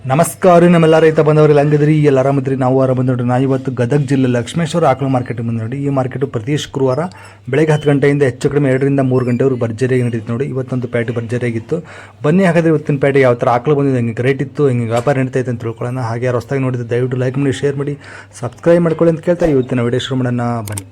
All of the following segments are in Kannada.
ನಮಸ್ಕಾರ ನಮ್ಮೆಲ್ಲ ರೈತ ಬಂದವರೆಲ್ಲ ಹಂಗಿದ್ರಿ ಎಲ್ಲ ಆರಾಮದ್ರಿ. ನಾವು ಆರಾಮ ನೋಡ್ರಿ. ನಾವು ಇವತ್ತು ಗದಗ ಜಿಲ್ಲೆ ಲಕ್ಷ್ಮೇಶ್ವರ ಆಕಳ ಮಾರ್ಕೆಟ್ ಬಂದು ನೋಡಿ. ಈ ಮಾರ್ಕೆಟು ಪ್ರತಿ ಶುಕ್ರವಾರ ಬೆಳಗ್ಗೆ 10 ಗಂಟೆಯಿಂದ ಹೆಚ್ಚು ಕಡಿಮೆ 2 ರಿಂದ 3 ಗಂಟೆವರೆಗೂ ಭರ್ಜರಿಯಾಗಿ ನಡೀತು ನೋಡಿ. ಇವತ್ತೊಂದು ಪ್ಯಾಟಿ ಭರ್ಜರಿಯಾಗಿತ್ತು. ಬನ್ನಿ ಹಾಗಾದ್ರೆ ಇವತ್ತಿನ ಪ್ಯಾಟಿ ಯಾವ ಥರ ಆಕಳು ಬಂದಿದೆ, ಹೆಂಗೆ ರೇಟ್ ಇತ್ತು, ಹೆಂಗೆ ವ್ಯಾಪಾರ ನಡೀತೈತೆ ಅಂತ ತಿಳ್ಕೊಳ್ಳೋಣ. ಹಾಗೆ ಯಾರು ಹೊಸದಾಗಿ ನೋಡಿದ್ರೆ ದಯವಿಟ್ಟು ಲೈಕ್ ಮಾಡಿ, ಶೇರ್ ಮಾಡಿ, ಸಬ್ಸ್ಕ್ರೈಬ್ ಮಾಡ್ಕೊಳ್ಳಿ ಅಂತ ಕೇಳ್ತಾ ಇವತ್ತಿನ ವಿಡಿಯೋ ಶುರು ಮಾಡೋಣ ಬನ್ನಿ.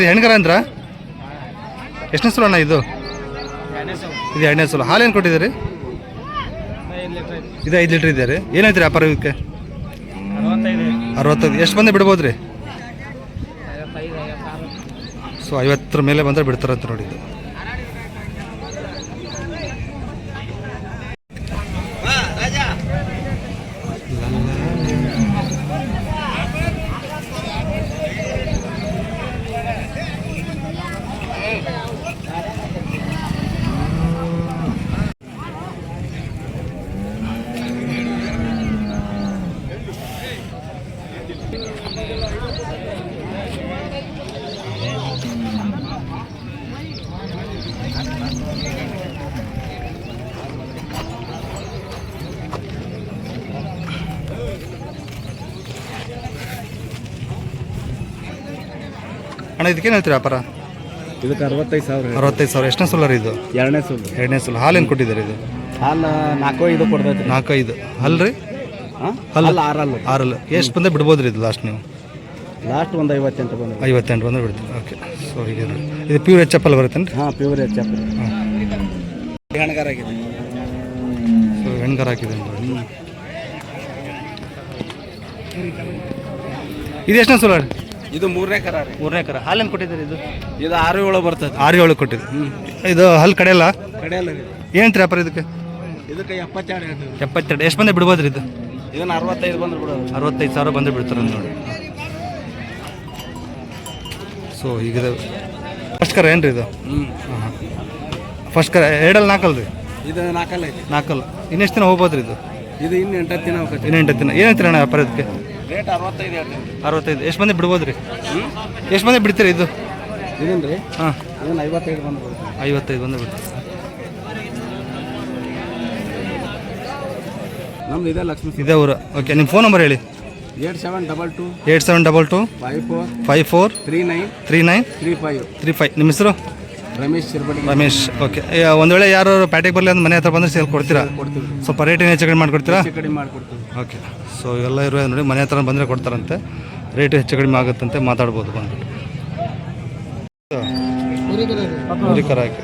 ಹೆಣ್ಗರ ಅಂದ್ರ ಎಷ್ಟನೇ ಸಲ ಅಣ್ಣ ಇದು? ಇದು 2ನೇ ಸಲ. ಹಾಲು ಏನು ಕೊಟ್ಟಿದ್ದೀರಿ? ಇದು 5 ಲೀಟ್ರ್ ಇದೆ ರೀ. ಏನಾಯ್ತು ರೀ ವ್ಯಾಪಾರ ಇದಕ್ಕೆ? 65. ಎಷ್ಟು ಬಂದೆ ಬಿಡ್ಬೋದು ರೀ? ಸೊ 50 ಮೇಲೆ ಬಂದರೆ ಬಿಡ್ತಾರಂತ ನೋಡಿ. ಇದು ಅಣ್ಣ ಇದಕ್ಕೇನು ಹೇಳ್ತೀರಿ ವ್ಯಾಪಾರ? ಇದಕ್ಕೆ 65,000. 65,000. ಎಷ್ಟನೇ ಸಲ ರೀ ಇದು? 2ನೇ ಸಲ. 2ನೇ ಸಲ. ಹಾಲು ಏನು ಕೊಟ್ಟಿದ್ದಾರೆ ಇದು? ಹಾಲು 4-5 ಕೊಡ್ತೈತೆ. 4-5 ಹಲ್ ರೀ? ಹಲ್ಲು 6. ಎಷ್ಟು ಬಂದರೆ ಬಿಡ್ಬೋದು ರೀ ಇದು ಲಾಸ್ಟ್? ನೀವು ಲಾಸ್ಟ್ ಒಂದು 58 ಬಂದು 58 ಬಂದರೆ ಬಿಡ್ತೀವಿ. ಓಕೆ. ಸೊ ಹೀಗೆ ಇದು ಪ್ಯೂರ್ ಎಚ್ ಎಫ್ ಅಲ್ಲಿ ಬರುತ್ತೇನೆ ರೀ? ಹಾಂ, ಪ್ಯೂರ್ ಎಚ್ ಎಫ್. ಹೆಣ್ಗಾರ ಆಗಿದೆ. ಸೊ ಹೆಣ್ಗಾರ ಹಾಕಿದೆ ನೋಡಿ. ಇದು ಎಷ್ಟನೇ ಸಲ? ಇದು 3ನೇ ಕರ ರೀ. 3ನೇ ಕರ. ಹಾಲೇನು ಕೊಟ್ಟಿದ್ದೀರಿ ಇದು? ಇದು 6-7 ಬರ್ತದೆ. 6-7 ಕೊಟ್ಟಿದ್ದು. ಇದು ಹಲ್ ಕಡೆಯಲ್ಲ? ಕಡೆಯಲ್ಲ ರೀ. ಏನಂತೀರಿ ವ್ಯಾಪಾರ ಇದಕ್ಕೆ? ಇದಕ್ಕೆ 72. 72. ಎಷ್ಟು ಬಂದೆ ಬಿಡ್ಬೋದು ರೀ ಇದು? ಇದನ್ನು 65 ಬಂದ್ರೆ ಬಿಡೋದು. 65,000 ಬಂದರೆ ಬಿಡ್ತಾರೆ ನೋಡಿ. ಸೊ ಹೀಗಿದೆ. ಫಸ್ಟ್ ಕರ ಏನು ರೀ ಇದು? ಹಾಂ, ಫಸ್ಟ್ ಕರ. 2 4 ರೀ? ಇದು 4 ಐತಿ. 4. ಇನ್ನೆಷ್ಟು ದಿನ ಹೋಗ್ಬೋದು ರೀ ಇದು? ಇದು ಇನ್ನು 8 ದಿನ ಹೋಗ್ತೈತಿ. ಇನ್ನು 8 ದಿನ. ಏನಂತೀರಿ ಅಣ್ಣ ವ್ಯಾಪಾರ ಇದಕ್ಕೆ? ರೇಟ್ 65 ಹೇಳ್ತೀನಿ. 65. ಎಷ್ಟು ಮಂದಿ ಬಿಡ್ಬೋದು ರೀ? ಎಷ್ಟು ಮಂದಿ ಬಿಡ್ತೀರಿ ಇದು? ಇದನ್ನು ರೀ? ಹಾಂ, ಇದನ್ನು 55 ಬಂದು ಬಿಡ್ತೀನಿ. 55 ಬಂದು ಬಿಡ್ತೀರಿ. ನಮ್ದು ಇದೆ ಲಕ್ಷ್ಮೀ. ಇದೇ ಊರು. ಓಕೆ. ನಿಮ್ಮ ಫೋನ್ ನಂಬರ್ ಹೇಳಿ. 8722 8722 54 39 35. ನಿಮ್ಮ ಹೆಸರು? ರಮೇಶ್ ಶಿರ್ಬಡಿ. ರಮೇಶ್. ಓಕೆ. ಒಂದು ವೇಳೆ ಯಾರು ಪ್ಯಾಟಿಗೆ ಬರಲಿ ಅಂದ್ರೆ ಮನೆ ಹತ್ರ ಬಂದರೆ ಸೇಲ್ ಕೊಡ್ತೀರಾ? ಕೊಡ್ತೀವಿ. ಸ್ವಲ್ಪ ರೇಟ್ ಏನು ಹೆಚ್ಚು ಕಡಿಮೆ ಮಾಡಿಕೊಡ್ತೀರಾ? ಹೆಚ್ಚು ಕಡಿಮೆ ಮಾಡಿಕೊಡ್ತೀವಿ. ಓಕೆ. ಸೊ ಎಲ್ಲ ಇರುವ ನೋಡಿ, ಮನೆ ಹತ್ರ ಬಂದರೆ ಕೊಡ್ತಾರಂತೆ. ರೇಟ್ ಹೆಚ್ಚು ಕಡಿಮೆ ಆಗುತ್ತಂತೆ, ಮಾತಾಡ್ಬೋದು ಬಂದ್ಬಿಟ್ಟು. ಹುರಿಕರ ಹಾಕಿ.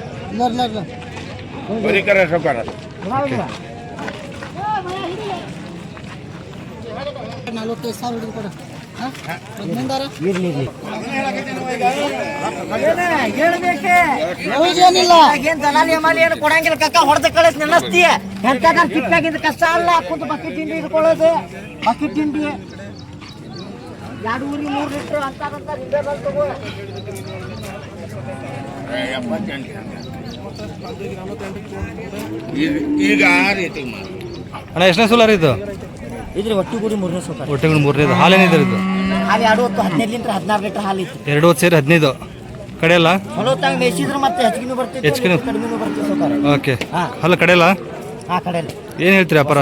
ಓಕೆ. 45,000 ಕೊಡ. ಕೊಡಂಗಿಲ್ಲ ಕಕ್ಕ ಹೊಡೆದ ಕಳಿಸ್ ನೆನಸ್ತೀಯ. ಎಂತ ಕಿತ್ತಾಗಿದ್ದ ಕಷ್ಟ ಅಲ್ಲ. ಕುಂತು ಬಕೆಟ್ ತಿಂಡಿ ಇಟ್ಕೊಳ್ಳೋದು. ಬಕೆಟ್ ತಿಂಡಿ 2 ಊರಿ 3 ಲೀಟ್ರ್ ಅಂತಾರಂತ. ಈಗ ಅಣ್ಣ ಎಷ್ಟನೇ ಸೋಲಾರ್ ಇದು? ಇದ್ರಿ ಒಟ್ಟಿಗೂಡಿ 3ನೇ ಸೋತ. ಒಟ್ಟಿಗೆ 3ನೇದು. ಹಾಲೇನಿದೆ ಇದು? ಹಾಲು 2 ಹೊತ್ತು 15 ಲೀಟ್ರ್ 16 ಲೀಟ್ರ್ ಹಾಲು ಇತ್ತು. 2 ಹೊತ್ತು ಸೇರಿ 15 ಕಡೆಯಲ್ಲ? ಚಲೋ ತಂಗ ಬೇಯಿಸಿದ್ರೆ ಮತ್ತೆ ಹೆಚ್ಚಿಗೆ ಬರ್ತೈತೆ, ಕಡಿಮೆನೂ ಬರ್ತೈತೆ ಸೋತಾರೆ. ಓಕೆ. ಅಲ್ಲ ಕಡೆಯಲ್ಲ? ಆ ಕಡೆಯಲ್ಲಿ. ಏನು ಹೇಳ್ತೀರಿ ವ್ಯಾಪಾರ?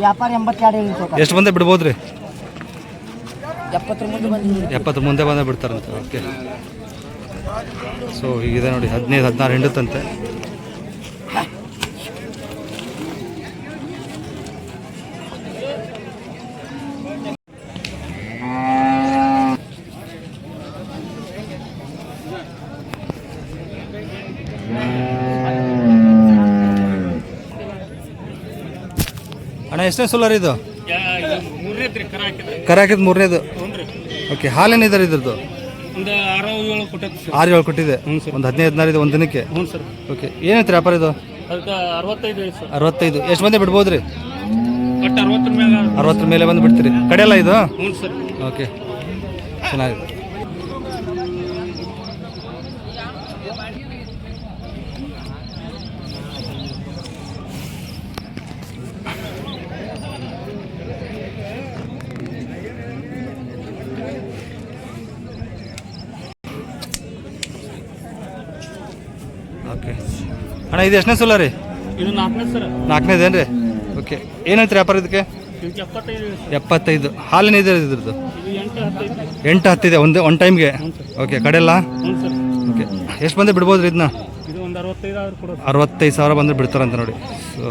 ವ್ಯಾಪಾರ 82 ಸೋತಾರೆ. ಎಷ್ಟು ಬಂದೆ ಬಿಡ್ಬೋದು ರೀ? 70 ಮುಂದೆ ಬಂದಿದ್ದೀವಿ. 70 ಮುಂದೆ ಬಂದೇ ಬಿಡ್ತಾರಂತೆ. ಓಕೆ. ಸೊ ಹೀಗಿದೆ ನೋಡಿ. 15 16 ಹಿಂಡುತ್ತಂತೆ. ಅಣ್ಣ ಎಷ್ಟನೇ ಸೋಲಾರ್ ಇದು? ಕರ ಹಾಕಿದ್ 3ನೇದು. ಓಕೆ. ಹಾಲೇನಿದ್ದಾರೆ ಇದ್ರದ್ದು? ಒಂದು 6-7 ಕೊಟ್ಟೈತೆ ಸರ್. 6-7 ಕೊಟ್ಟಿದೆ. ಒಂದು 15-16 ಇದೆ ಒಂದು ದಿನಕ್ಕೆ. ಹ್ಞೂ ಸರ್. ಓಕೆ. ಏನೈತೆ ವ್ಯಾಪಾರ ಇದು? ಅದಕ್ಕೆ 65 ಸರ್. 65. ಎಷ್ಟು ಮಂದಿ ಬಿಡ್ಬೋದು ರೀ? ಕಟ್ ರೇಟ್ 60 ಮೇಲೆ 60 ಮೇಲೆ ಬಂದು ಬಿಡ್ತೀರಿ ಕಡೆಯಲ್ಲ ಇದು? ಹ್ಞೂ ಸರ್. ಓಕೆ, ಚೆನ್ನಾಗಿದೆ. ಓಕೆ ಅಣ್ಣ, ಇದು ಎಷ್ಟನೇ ಸಲ ರೀ? ಇದು 4ನೇ ಸರ್. 4ನೇದೇನು ರೀ? ಓಕೆ, ಏನಂತೀರಿ ವ್ಯಾಪಾರ ಇದಕ್ಕೆ? ಇದಕ್ಕೆ 75 75. ಹಾಲಿನ ಇದೆ ಇದ್ರದ್ದು? ಇದು 8 8 10 ಇದೆ ಒನ್ ಟೈಮ್ಗೆ. ಓಕೆ, ಕಡೆಯಲ್ಲ? ಹ್ಞೂ ಸರ್. ಓಕೆ, ಎಷ್ಟು ಬಂದರೆ ಬಿಡ್ಬೋದು ರೀ ಇದನ್ನ? ಇದು ಒಂದು 65 ಆದ್ರೂ ಕೊಡೋದು. 65,000 ಬಂದರೆ ಬಿಡ್ತಾರಂತ ನೋಡಿ. ಸೊ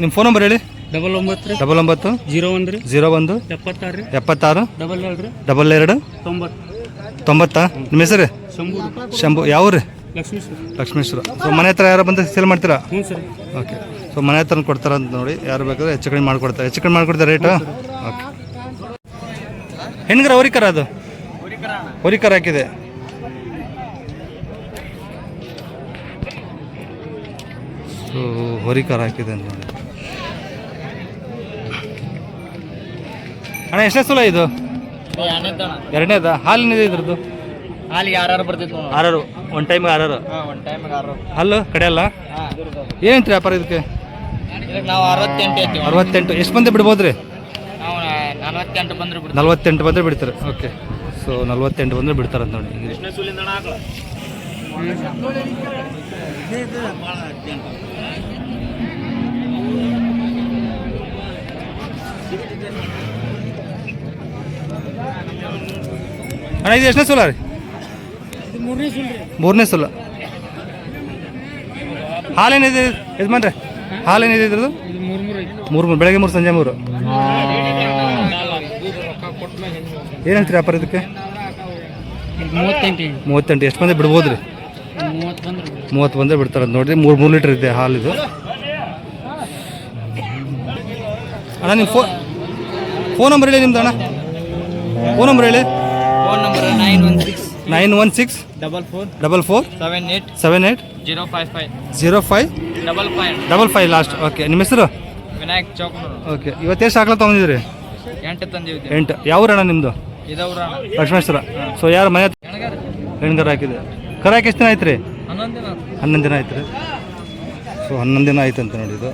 ನಿಮ್ಮ ಫೋನ್ ನಂಬರ್ ಹೇಳಿ. 99 99 01 ರೀ 01 76 ರೀ 76 22 ರೀ 22 90. 90. ನಿಮ್ಮ ಹೆಸರು? ಶಂಭು ಶಂಭು. ಯಾವ ರೀ? ಲಕ್ಷ್ಮೀ ಸರ್. ಲಕ್ಷ್ಮೇಶ್ವರ. ಸೊ ಮನೆ ಹತ್ರ ಯಾರು ಬಂದು ಸೇಲ್ ಮಾಡ್ತೀರಾ? ಹ್ಞೂ ಸರ್. ಓಕೆ, ಸೊ ಮನೆ ಹತ್ರ ಕೊಡ್ತಾರ ಅಂತ ನೋಡಿ. ಯಾರು ಬೇಕಾದ್ರೆ ಹೆಚ್ಚು ಕಡಿಮೆ ಮಾಡಿಕೊಡ್ತಾರೆ. ಹೆಚ್ಚು ಕಡಿಮೆ ಮಾಡಿಕೊಡ್ತಾರೆ ರೇಟು? ಓಕೆ. ಹೆಣ್ಗರ ಹೊರಿಕರ? ಅದು ಹೊರಿಕರ ಹಾಕಿದೆ. ಸೊ ಹೊರಿಕರ ಹಾಕಿದೆ ಅಂತ ನೋಡಿ. ಅಣ್ಣ, ಎಷ್ಟನೇ ಸಲ ಇದು? 2ನೇದಾ? ಹಾಲಿನಿದೆ ಇದ್ರದ್ದು? ಹಾಲಿಗೆ 6 ಬರ್ತಿತ್ತು. 6 ಒನ್ ಟೈಮಿಗೆ 6. ಒಂದು ಟೈಮಿಗೆ 6. ಹಲ್ಲು ಕಡೆಯಲ್ಲ? ಏನಂತ್ರಿ ವ್ಯಾಪಾರ ಇದಕ್ಕೆ? ನಾವು 68 ಐತಿ. 68. ಎಷ್ಟು ಬಂದೆ ಬಿಡ್ಬೋದು ರೀ? ನಾವು 48 ಬಂದ್ರೆ ಬಿಡ್ತೀವಿ. 48 ಬಂದರೆ ಬಿಡ್ತಾರೆ. ಓಕೆ, ಸೊ 48 ಬಂದರೆ ಬಿಡ್ತಾರಂತ ನೋಡಿ. ಅಣ್ಣ, ಇದು ಎಷ್ಟನೇ ಸಲ ರೀ? 3ನೇ ಸಲ. ಹಾಲೇನಿದೆ ಯಜಮಾನ್ರೆ? ಹಾಲೇನಿದೆ ಇದ್ರದ್ದು? 3 ಬೆಳಗ್ಗೆ 3 ಸಂಜೆ 3. ಏನು ಹೇಳ್ತೀರಿ ವ್ಯಾಪಾರ ಇದಕ್ಕೆ? 38. ಎಷ್ಟು ಬಂದರೆ ಬಿಡ್ಬೋದು ರೀ? 30 ಬಂದರೆ ಬಿಡ್ತಾರೆ ನೋಡಿರಿ. 3 ಲೀಟ್ರ್ ಇದೆ ಹಾಲಿದು. ಅಣ್ಣ, ನಿಮ್ಮ ಫೋನ್ ನಂಬರ್ ಹೇಳಿ ನಿಮ್ದು. ಅಣ್ಣ, ಫೋನ್ ನಂಬರ್ ಹೇಳಿ. Phone number 916 44 78 05 55 last. ಓಕೆ, ನಿಮ್ಮ ಹೆಸರು? ವಿನಾಯಕ್ ಚೌಕ್ನೂರು. ಓಕೆ, ಇವತ್ತು ಎಷ್ಟು ಆಕಳ ತೊಗೊಂಡಿದ್ದೀರಿ? 8 ತಂದಿದ್ದೀವಿ. 8. ಯಾವ ಅಣ್ಣ ನಿಮ್ಮದು? ಇದವ್ರ ಲಕ್ಷ್ಮೇಶ್ವರ. ಸೊ ಯಾರು ಮನೆ ಹೆಣ್ಗರ ಹಾಕಿದೆ? ಕರ ಹಾಕಿ ಎಷ್ಟು ದಿನ ಆಯ್ತು ರೀ? 11 ದಿನ ಆಯ್ತು ರೀ. ಸೊ 11 ದಿನ ಆಯ್ತು ಅಂತ ನೋಡಿ ಇದು.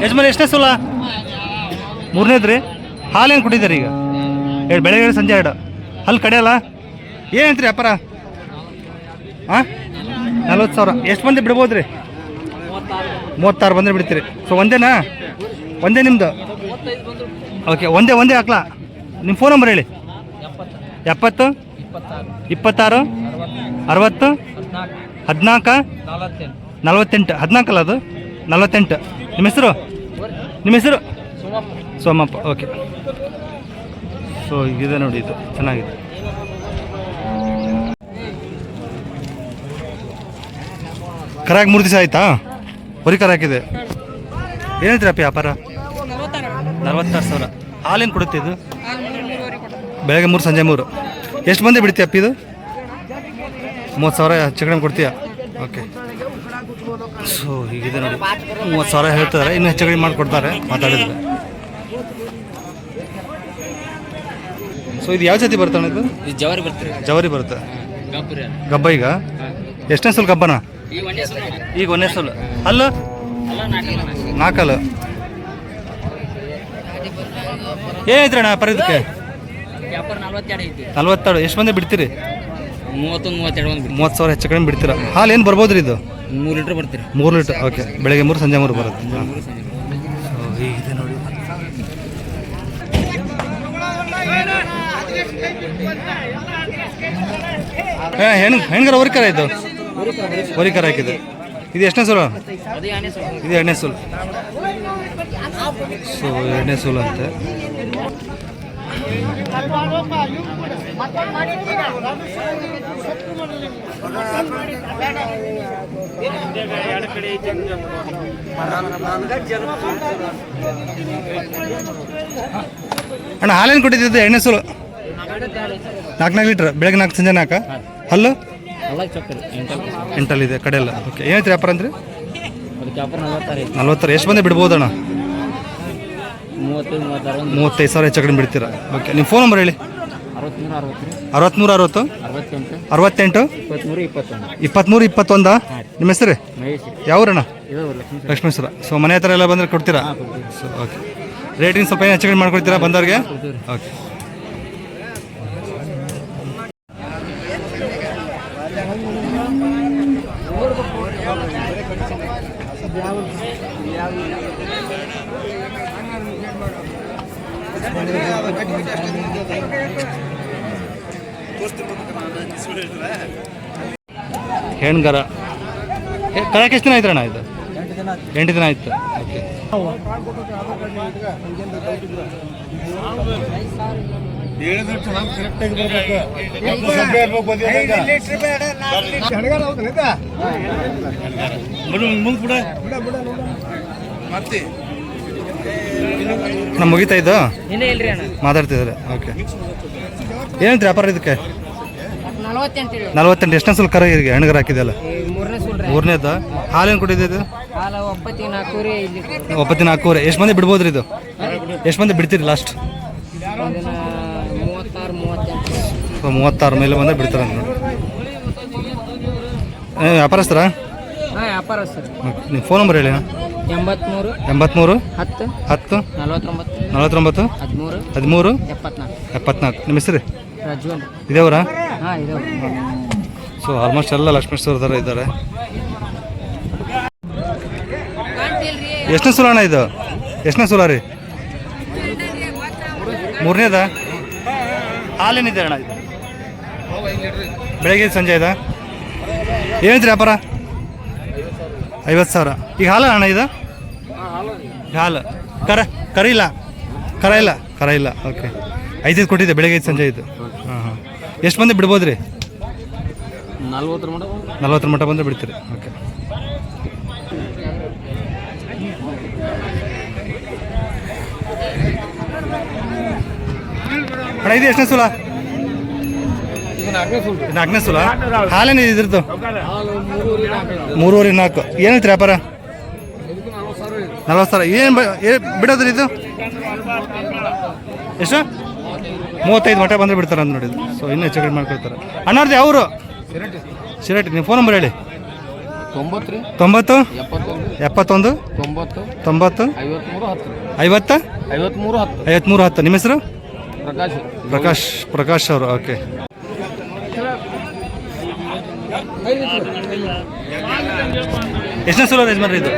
ಯಜಮಾನ್, ಎಷ್ಟನೇ ಸಲ? 3ನೇದು ರೀ. ಹಾಲೇನು ಕುಡಿದಾರೆ ಈಗ? ಬೆಳಗ್ಗೆ 2 ಸಂಜೆ 2. ಅಲ್ಲಿ ಕಡೆಯಲ್ಲ? ಏನಂತೀರಿ ವ್ಯಾಪಾರ? ಹಾಂ, 40,000. ಎಷ್ಟು ಬಂದು ಬಿಡ್ಬೋದು ರೀ? 36 ಬಂದರೆ ಬಿಡ್ತೀರಿ. ಸೊ ಒಂದೇನಾ? ಒಂದೇ ನಿಮ್ಮದು? ಓಕೆ, ಒಂದೇ ಹಾಕ್ಲಾ? ನಿಮ್ಮ ಫೋನ್ ನಂಬರ್ ಹೇಳಿ. 70 26 60 14 48. 14 ಅಲ್ಲ, ಅದು 48. ನಿಮ್ಮ ಹೆಸರು? ಸೋಮಪ್ಪ. ಓಕೆ, ಸೊ ಇದೆ ನೋಡಿ, ಇದು ಚೆನ್ನಾಗಿದೆ. ಕರಾಗಿ 3 ದಿವಸ ಆಯ್ತಾ? ಹೊರಿ ಕರ ಹಾಕಿದೆ. ಏನೈತ್ರಿ ಅಪ್ಪ ವ್ಯಾಪಾರ? 46,000. ಹಾಲೇನು ಕೊಡುತ್ತೆ ಇದು? ಬೆಳಗ್ಗೆ 3 ಸಂಜೆ 3. ಎಷ್ಟು ಬಂದೆ ಬಿಡ್ತೀಯ ಅಪ್ಪ ಇದು? 30,000 ಹೆಚ್ಚು ಕಡಿಮೆ ಕೊಡ್ತೀಯ? ಓಕೆ, ಸೊ ಹೀಗಿದೆ ನೋಡಿ. 30,000 ಹೇಳ್ತಾರೆ, ಇನ್ನೂ ಹೆಚ್ಚು ಕಡಿಮೆ ಮಾಡಿಕೊಡ್ತಾರೆ ಮಾತಾಡಿದ್ರೆ. ಸೊ ಇದು ಯಾವ ಜಾತಿ ಬರ್ತಾನೆ ಇದು? ಜವಾರಿ ಬರ್ತೀರಿ. ಜವಾರಿ ಬರುತ್ತೆ. ಗಬ್ಬ ಈಗ ಎಷ್ಟನೇ ಸಲ ಗಬ್ಬನ? ಈಗ 1ನೇ ಸಲ. ಅಲ್ಲ 4. ಏನೈತ್ರಿ ಅಣ್ಣ ವ್ಯಾಪಾರ ಇದಕ್ಕೆ? 42. ಎಷ್ಟು ಬಂದೆ ಬಿಡ್ತೀರಿ? 30,000 ಹೆಚ್ಚು ಕಡಿಮೆ ಬಿಡ್ತೀರಾ? ಹಾಲು ಏನು ಬರ್ಬೋದು ರೀ ಇದು? 3 ಲೀಟ್ರ್ ಬರ್ತೀರಿ. 3 ಲೀಟ್ರ್. ಓಕೆ, ಬೆಳಗ್ಗೆ 3 ಸಂಜೆ 3 ಬರುತ್ತೆ. ಹೀಗಿದೆ ನೋಡಿ. ಹೆಣ್ಗರ ಹೊರಿಕರ ಇದು? ಹೊರಿಕರ ಹಾಕಿದೆ. ಇದು ಎಷ್ಟನೇ ಸಲ? ಇದು 2ನೇ ಸಲ. ಸೊ 2ನೇ ಸಲ ಅಂತೆ. ಮತ್ತೊಂದು ಮಾಡಿರ್ತೀನಿ. ಅಣ್ಣ ಹಾಲೇನು ಕೊಟ್ಟಿದ್ದು ಎಣ್ಣೆ ಸುಲು 4 ಲೀಟ್ರ್ ಬೆಳಗ್ಗೆ 4 ಸಂಜೆ 4 ಹಲ್ಲು ಎಂಟಲ್ಲಿದೆ ಕಡೆಯಲ್ಲ. ಓಕೆ ಏನೈತೆ ವ್ಯಾಪಾರ ಅಂದ್ರೆ 40. ಎಷ್ಟು ಬಂದೆ ಬಿಡ್ಬೋದಣ್ಣ? 35,000 ಹೆಚ್ಚು ಕಡಿಮೆ ಬಿಡ್ತೀರಾ? ಓಕೆ ನಿಮ್ಮ ಫೋನ್ ನಂಬರ್ ಹೇಳಿ. 63 68 23 21. ನಿಮ್ಮ ಹೆಸರು ಯಾವ್ರಣ್ಣ? ಲಕ್ಷ್ಮೇಶ್ವರ. ಸೊ ಮನೆ ಹತ್ರ ಎಲ್ಲ ಬಂದರೆ ಕೊಡ್ತೀರಾ? ಸೊ ಓಕೆ ರೇಟಿಂಗ್ ಸ್ವಲ್ಪ ಏನು ಹೆಚ್ಚು ಕಡಿಮೆ ಮಾಡ್ಕೊಡ್ತೀರಾ ಬಂದವ್ರಿಗೆ? ಓಕೆ ಹೆಣ್ಗರ ಕಳಕ್ಕೆ ಎಷ್ಟು ದಿನ ಆಯ್ತು ಅಣ್ಣ ಇದು? 8 ದಿನ ಆಯ್ತು. ಓಕೆ ನಮ್ಮ ಮುಗಿತಾ ಇದ್ದು ಮಾತಾಡ್ತಿದ್ದಾರೆ. ಓಕೆ ಏನಂತ ವ್ಯಾಪಾರ ಇದಕ್ಕೆ? 48. ಎಷ್ಟನೇ ಸುಲ್ ಕರ ಈಗ ಹೆಣ್ಗರ ಹಾಕಿದೆಯಲ್ಲ? 3ನೇದ. ಹಾಲೇನು ಕೊಟ್ಟಿದೆ ಇದು? 9,400. ಎಷ್ಟು ಮಂದಿ ಬಿಡ್ಬೋದ್ರಿ ಇದು? ಎಷ್ಟು ಮಂದಿ ಬಿಡ್ತೀರಿ ಲಾಸ್ಟ್? 36 ಮೇಲೆ ಬಂದರೆ ಬಿಡ್ತಾರೆ ಅಂತ ನೋಡಿ. ವ್ಯಾಪಾರಸ್ಥರ? ನಿಮ್ಮ ಫೋನ್ ನಂಬರ್ ಹೇಳಿ. 83 10 49 13 74. ನಿಮ್ಮ ಹೆಸರು ಇದೇವರಾ? ಸೊ ಆಲ್ಮೋಸ್ಟ್ ಎಲ್ಲ ಲಕ್ಷ್ಮೇಶ್ವರದರ ಇದ್ದಾರೆ. ಎಷ್ಟನೇ ಸುಲ ಅಣ್ಣ ಇದು? ಎಷ್ಟನೇ ಸುಲ ರೀ? 3ನೇದ. ಹಾಲೇನಿದೆ ಅಣ್ಣ ಇದು? ಬೆಳಗ್ಗೆ ಸಂಜೆ ಇದೆ. ಏನೈತ್ರಿ ವ್ಯಾಪಾರ? 50,000. ಈಗ ಹಾಲು ಅಣ್ಣ ಇದು? ಹಾಲು ಕರ ಇಲ್ಲ. ಓಕೆ 5 ಕೊಟ್ಟಿದ್ದೆ ಬೆಳಗ್ಗೆ ಸಂಜೆ ಇದು. ಹಾಂ ಎಷ್ಟು ಮಂದಿ ಬಿಡ್ಬೋದ್ರಿ? 40 ಮಟ್ಟ ಬಂದರೆ ಬಿಡ್ತೀರಿ. ಓಕೆ ಅಣ್ಣ ಇದು ಎಷ್ಟನೇ ಸುಲ? 4ನೇ ಸುಲ. ಹಾಲೇನಿದೆ ಇದ್ರದ್ದು? 3.5 4. ಏನೈತ್ರಿ ವ್ಯಾಪಾರ? 40,000. ಏನು ಬಿಡೋದ್ರಿ ಇದು? ಎಷ್ಟು? 35 ಮಟ್ಟ ಬಂದರೆ ಬಿಡ್ತಾರೆ ಅಂತ ನೋಡಿದ್ದು. ಸೊ ಇನ್ನೂ ಹೆಚ್ಚು ಕಡಿಮೆ ಮಾಡ್ಕೊಳ್ತಾರೆ. ಅಣ್ಣವ್ರದ್ದು ಯಾವರು? ಶಿರಟ್ಟಿ. ನಿಮ್ಮ ಫೋನ್ ನಂಬರ್ ಹೇಳಿ. 90 71 90 50 53 10. ನಿಮ್ಮ ಹೆಸರು? ಪ್ರಕಾಶ್ ಅವರು. ಓಕೆ ಎಷ್ಟನೇ ಸುಲ ಯಜಮಾನ್ರಿ ಇದು?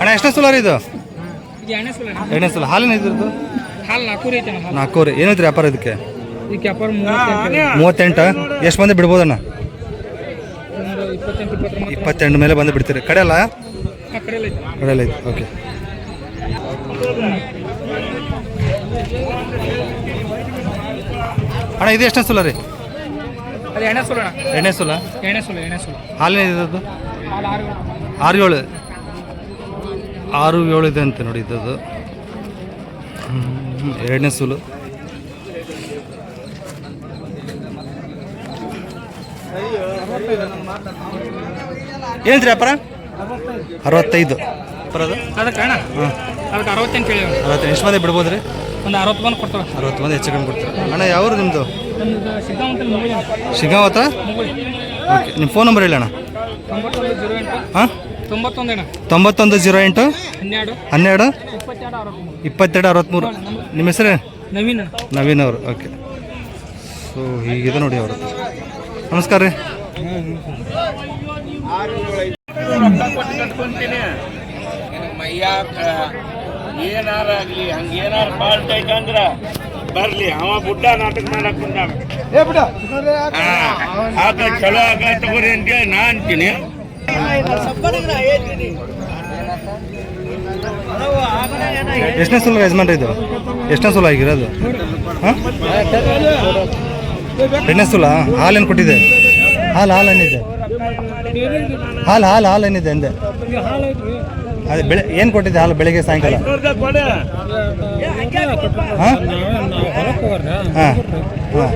ಅಣ್ಣ ಎಷ್ಟನೇ ಸುಲ ರೀ ಇದು? 2ನೇ ಸುಲ. ಹಾಲಿನ ಇದ್ರದ್ದು? 4. ಏನೈತ್ರಿ ವ್ಯಾಪಾರ ಇದಕ್ಕೆ? 38. ಎಷ್ಟು ಮಂದಿ ಬಿಡ್ಬೋದಣ್ಣ? 28 ಮೇಲೆ ಬಂದು ಬಿಡ್ತೀರಿ. ಕಡೆಯಲ್ಲ? ಕಡೆಯಲ್ಲ ಐತೆ. ಓಕೆ ಅಣ್ಣ ಇದು ಎಷ್ಟನೇ ಸುಲ ರೀ? 2ನೇ ಸುಲ. ಹಾಲಿನ ಇದ್ದದ್ದು? 6-7 ಇದೆ ಅಂತೆ ನೋಡಿ ಇದ್ದದ್ದು. 2ನೇ ಸುಲು. ಏನಂತ್ರಿ ವ್ಯಾಪಾರ? 65 ಬರೋದು? ಅದಕ್ಕೆ 68 ಹೇಳಿ. 68. ಎಷ್ಟು ಮಂದಿ ಬಿಡ್ಬೋದ್ರಿ? ಒಂದು 60 ಬಂದು ಕೊಡ್ತಾರೆ. 60 ಮಂದಿ ಹೆಚ್ಚು ಕಡಿಮೆ ಕೊಡ್ತಾರೆ. ಅಣ್ಣ ಯಾವರು ನಿಮ್ಮದು? ಶಿಗಾಂವ್ ಹತ್ರ. ಓಕೆ ನಿಮ್ಮ ಫೋನ್ ನಂಬರ್ ಹೇಳಿ ಅಣ್ಣ. 91 08 12 22 63. ನಿಮ್ಮ ಹೆಸರು? ನವೀನ್ ಅವರು. ಓಕೆ ಸೊ ಹೀಗಿದೆ ನೋಡಿ ಅವರು. ನಮಸ್ಕಾರ ರೀ. ಏನಾರಾಗ್ಲಿ ಹಂಗೇನಾರು ಫಾಲ್ಟ್ ಐತಂದ್ರ ಬರ್ಲಿ, ಅವ ಬುಡ್ಡ ನಾಟಕ ಮಾಡಕ್ ಬಂದಾನ. ಆಗ ಚಲೋ ಆಗ ತಗೋರಿ ಅಂತೇಳಿ ನಾ ಅಂತೀನಿ. ಎಷ್ಟನೇ ಸಲ ಯಜಮಾನ್ರಿ ಇದು? ಎಷ್ಟನೇ ಸಲ ಆಗಿರೋದು? ಹಾಂ, ಎರಡನೇ ಸಲ. ಹಾಲೇನು ಕೊಟ್ಟಿದೆ? ಹಾಲು ಏನಿದೆ? ಹಾಲು ಏನಿದೆ ಅಂದೆ? ಅದೇ ಏನು ಕೊಟ್ಟಿದೆ ಹಾಲು ಬೆಳಿಗ್ಗೆ ಸಾಯಂಕಾಲ? ಹಾಂ ಹಾಂ ಹಾಂ.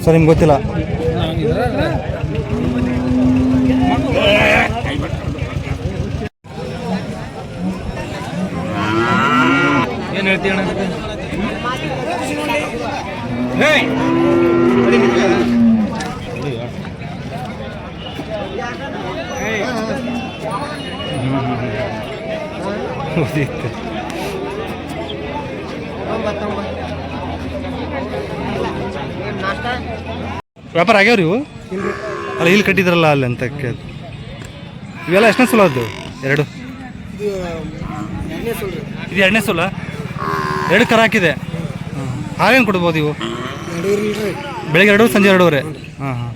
ಸೊ ನಿಮ್ಗೆ ಗೊತ್ತಿಲ್ಲ? ಏನು ಹೇಳ್ತೀಯ ಅಣ್ಣ? ವ್ಯಾಪಾರ ಆಗ್ಯಾವ್ರಿ ಇವು? ಅಲ್ಲ ಇಲ್ಲಿ ಕಟ್ಟಿದ್ರಲ್ಲ ಅಲ್ಲಿ ಅಂತ ಕೇಳಿ. ಇವೆಲ್ಲ ಎಷ್ಟನೇ ಸಲ ಅದು? ಎರಡು. ಇದು ಎರಡನೇ ಸಲ. ಎರಡು ಕರ ಹಾಕಿದೆ. ಹಾಲೇನು ಕೊಡ್ಬೋದು ಇವು? ಬೆಳಿಗ್ಗೆ 2 ಸಂಜೆ 2:30. ಹಾಂ ಹಾಂ.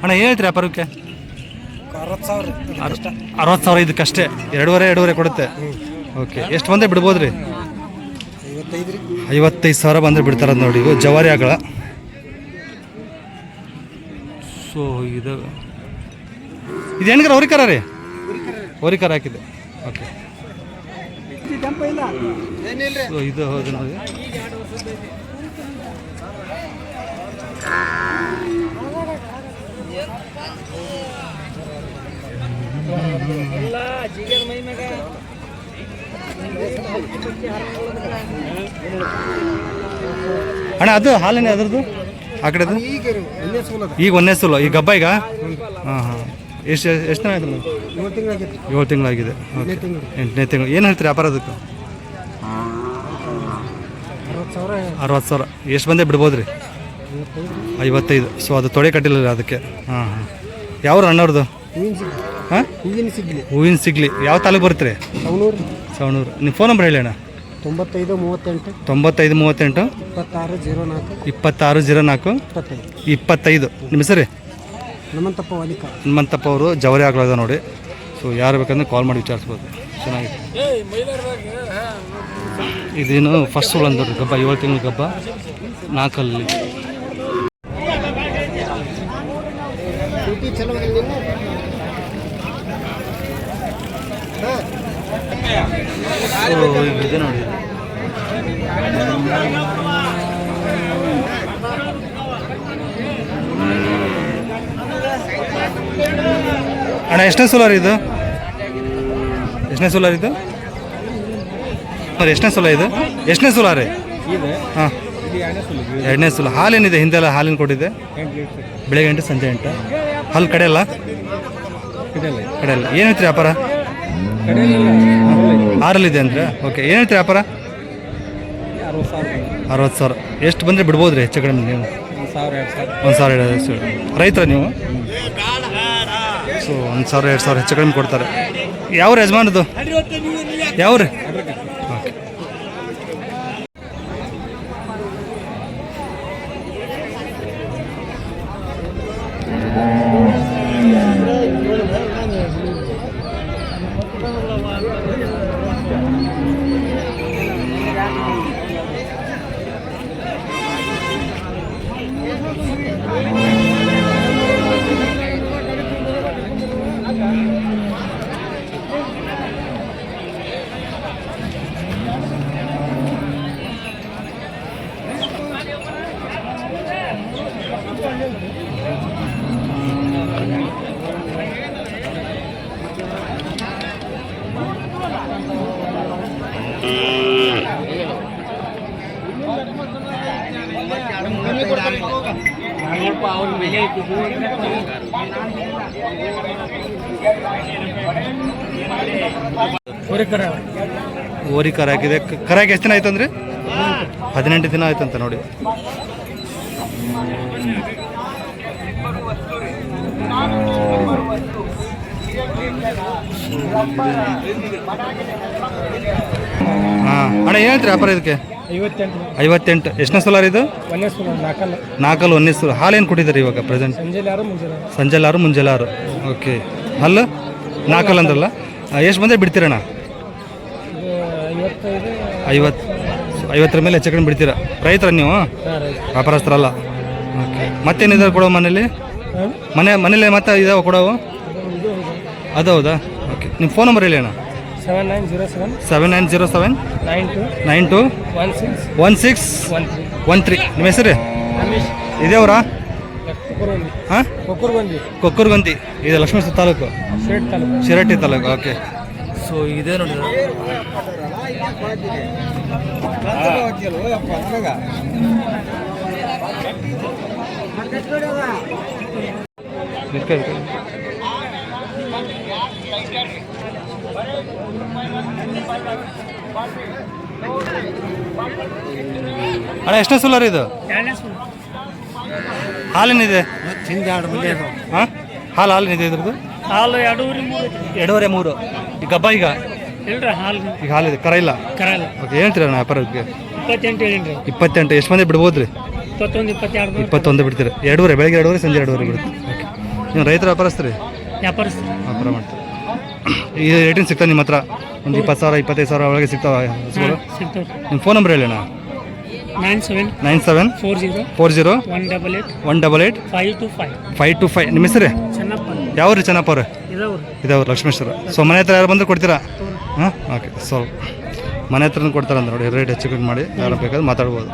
ಅಣ್ಣ ಏನು ಹೇಳ್ತೀರಿ ವ್ಯಾಪಾರಕ್ಕೆ? 60,000 ಇದಕ್ಕಷ್ಟೇ. 2.5 ಕೊಡುತ್ತೆ. ಓಕೆ, ಎಷ್ಟು ಬಂದರೆ ಬಿಡ್ಬೋದು ರೀ? 55,000 ಬಂದರೆ ಬಿಡ್ತಾರದು ನೋಡಿ. ಇವು ಜವಾರಿ ಆಗಳ. ಸೊ ಇದು ಹೆಣ್ಗರ ಅವ್ರಿಕರ ರೀ? ಅವ್ರಿಕರ ಹಾಕಿದೆ. ಓಕೆ, ಸೊ ಇದು ಹೌದು ನೋಡಿ. ಅಣ್ಣ ಅದು ಹಾಲೇನೆ ಅದ್ರದ್ದು ಆ ಕಡೆದು? ಈಗ ಒಂದೇ ಸಲ. ಈ ಗಬ್ಬ ಈಗ? ಹಾಂ ಹಾಂ. ಎಷ್ಟು ಆಯ್ತು? 7 ತಿಂಗಳಾಗಿದೆ. ಓಕೆ, 8ನೇ ತಿಂಗಳು. ಏನು ಹೇಳ್ತೀರಿ ವ್ಯಾಪಾರ ಅದಕ್ಕೆ? 60,000. ಎಷ್ಟು ಬಂದೇ ಬಿಡ್ಬೋದು ರೀ? 55. ಸೊ ಅದು ತೊಡೆ ಕಟ್ಟಿಲ್ಲ ಅದಕ್ಕೆ. ಹಾಂ ಹಾಂ. ಯಾವ ಅಣ್ಣವ್ರದ್ದು? ಹಾಂ, ಹೂವಿನ ಸಿಗ್ಲಿ. ಯಾವ ತಾಲೂಕು ಬರುತ್ತೆ ರೀ? ಸವಣೂರು. ನಿಮ್ಮ ಫೋನ್ ನಂಬರ್ ಹೇಳಿ ಅಣ್ಣ. 9538 2604 25. ನಿಮ್ಮ ಹೆಸರು? ಹನುಮಂತಪ್ಪ ಅವರು ಜವರಿ ಆಗ್ಲದ ನೋಡಿ. ಸೊ ಯಾರು ಬೇಕಂದ್ರೆ ಕಾಲ್ ಮಾಡಿ ವಿಚಾರಿಸ್ಬೋದು. ಚೆನ್ನಾಗಿದೆ. ಇದೇನು ಫಸ್ಟ್ ಸುಳ್ಳು ಅಂದ್ರಿ ಗಬ್ಬ. 7 ತಿಂಗಳ ಗಬ್ಬ, 4 ಇದೆ ನೋಡಿ. ಅಣ್ಣ ಎಷ್ಟನೇ ಸೋಲಾರ್ ಇದು? ಎಷ್ಟನೇ ಸೋಲಾರ್ ಇದು? ಎಷ್ಟನೇ ಸೋಲ ಇದು? ಎಷ್ಟನೇ ಸೋಲಾರ್? ಹಾಂ, 2ನೇ ಸೋಲ. ಹಾಲೇನಿದೆ ಹಿಂದೆಲ್ಲ? ಹಾಲಿನ ಕೊಟ್ಟಿದೆ ಬೆಳಗ್ಗೆ 8 ಸಂಜೆ 8. ಹಾಲು ಕಡೆಯಲ್ಲ? ಕಡೆಯಲ್ಲ. ಏನು ಹೇಳ್ತೀರಿ ವ್ಯಾಪಾರ? 6 ಅಂದರೆ. ಓಕೆ, ಏನು ಹೇಳ್ತೀರಿ ವ್ಯಾಪಾರ? 60,000. ಎಷ್ಟು ಬಂದರೆ ಬಿಡ್ಬೋದು ರೀ ಹೆಚ್ಚು ಕಡಿಮೆ? ನೀವು 1,000 ರೈತರ ನೀವು? ಸೊ 1,000-2,000 ಹೆಚ್ಚು ಕಡಿಮೆ ಕೊಡ್ತಾರೆ. ಯಾವ ಯಜಮಾನದು? ಯಾವ ರೀ? ಓಕೆ. ಓರಿ ಕರ ಹಾಕಿದೆ. ಕರಾಗಿ ಎಷ್ಟು ದಿನ ಆಯ್ತು ಅಂದ್ರೆ? 18 ದಿನ ಆಯ್ತಂತ ನೋಡಿ. ಹಾಂ ಅಣ್ಣ, ಏನು ಹೇಳ್ತೀರಿ ವ್ಯಾಪಾರ ಇದಕ್ಕೆ? 58. ಎಷ್ಟನೇ ಸೋಲಾರ್ ಇದು? 4 1ನೇ ಸೋಲಾರ್. ಹಾಲೇನು ಕೊಟ್ಟಿದ್ದಾರೆ ಇವಾಗ ಪ್ರೆಸೆಂಟ್? ಸಂಜೆ 6 ಮುಂಜಾನೆ 6. ಓಕೆ ಹಲ್ಲು 4 ಹಲ್ಲು ಅಂದ್ರಲ್ಲ ಎಷ್ಟು ಬಂದರೆ ಬಿಡ್ತೀರಣ್ಣ? 50 ಮೇಲೆ ಹೆಚ್ಚು ಕಡಿಮೆ ಬಿಡ್ತೀರಾ? ರೈತರ ನೀವು? ವ್ಯಾಪಾರಸ್ಥರಲ್ಲ. ಓಕೆ ಮತ್ತೇನಿದಾವೆ ಕೊಡೋ ಮನೇಲಿ? ಮನೇಲಿ ಮತ್ತೆ ಇದಾವೆ ಕೊಡೋವು? ಅದು ಹೌದಾ? ಓಕೆ ನಿಮ್ಮ ಫೋನ್ ನಂಬರ್ ಹೇಳಿ ಅಣ್ಣ. 7907 92 1613. ನಿಮ್ಮ ಹೆಸರು ಇದೇವ್ರಾ? ಹಾಂ ಕೊಕ್ಕೂರ್ಗೊಂದಿ ಇದು ಲಕ್ಷ್ಮೇಶ್ವರ ತಾಲೂಕು, ಶಿರಟ್ಟಿ ತಾಲೂಕು. ಓಕೆ ಸೊ ಇದೇ ನೋಡಿ ಅಣ್ಣ ಎಷ್ಟನೇ ಸೋಲಾರ್ ಇದು? ಹಾಲೇನಿದೆ? ಹಾಂ ಹಾಲೇನಿದೆ ಇದ್ರದ್ದು? ಹಾಲು 2.5 3 ಈಗ ಗಬ್ಬ ಈಗ ಈಗ ಹಾಲಿದೆ ಕರ ಇಲ್ಲ. ಓಕೆ ಹೇಳ್ತೀರ ಅಣ್ಣ ವ್ಯಾಪಾರಕ್ಕೆ? 28. ಎಷ್ಟು ಮಂದಿ ಬಿಡ್ಬೋದು ರೀ? 21 ಬಿಡ್ತೀರಿ. 2:30 ಬೆಳಗ್ಗೆ 2:30 ಸಂಜೆ 2:30 ಬಿಡುತ್ತೆ. ಓಕೆ ನೀವು ರೈತರ ವ್ಯಾಪಾರಸ್ತೀರಿ? ವ್ಯಾಪಾರ ಮಾಡ್ತೀರಿ. ಈ ರೇಟಿಂಗ್ ಸಿಗ್ತಾವೆ ನಿಮ್ಮ ಹತ್ರ? ಒಂದು 20,000 25,000 ಒಳಗೆ ಸಿಗ್ತಾವೆ ಹಸುಗಳು? ನಿಮ್ಮ ಫೋನ್ ನಂಬರ್ ಹೇಳಿ ಅಣ್ಣ. 97 40 188 525. ನಿಮ್ಮ ಹೆಸರು ಯಾವ ರೀ? ಚೆನ್ನಪ್ಪ ಅವ್ರೆ ಇದಾವ್ರು ಲಕ್ಷ್ಮೇಶ್ವರ. ಸೊ ಮನೆ ಹತ್ರ ಯಾರು ಬಂದರೆ ಕೊಡ್ತೀರಾ? ಹಾಂ ಓಕೆ ಸೊ ಮನೆ ಹತ್ರನೂ ಕೊಡ್ತಾರೆ ಅಂದ್ರೆ ನೋಡಿ ರೇಟ್ ಹೆಚ್ಚು ಕಡಿಮೆ ಮಾಡಿ ಯಾರು ಬೇಕಾದ್ರೆ ಮಾತಾಡ್ಬೋದು.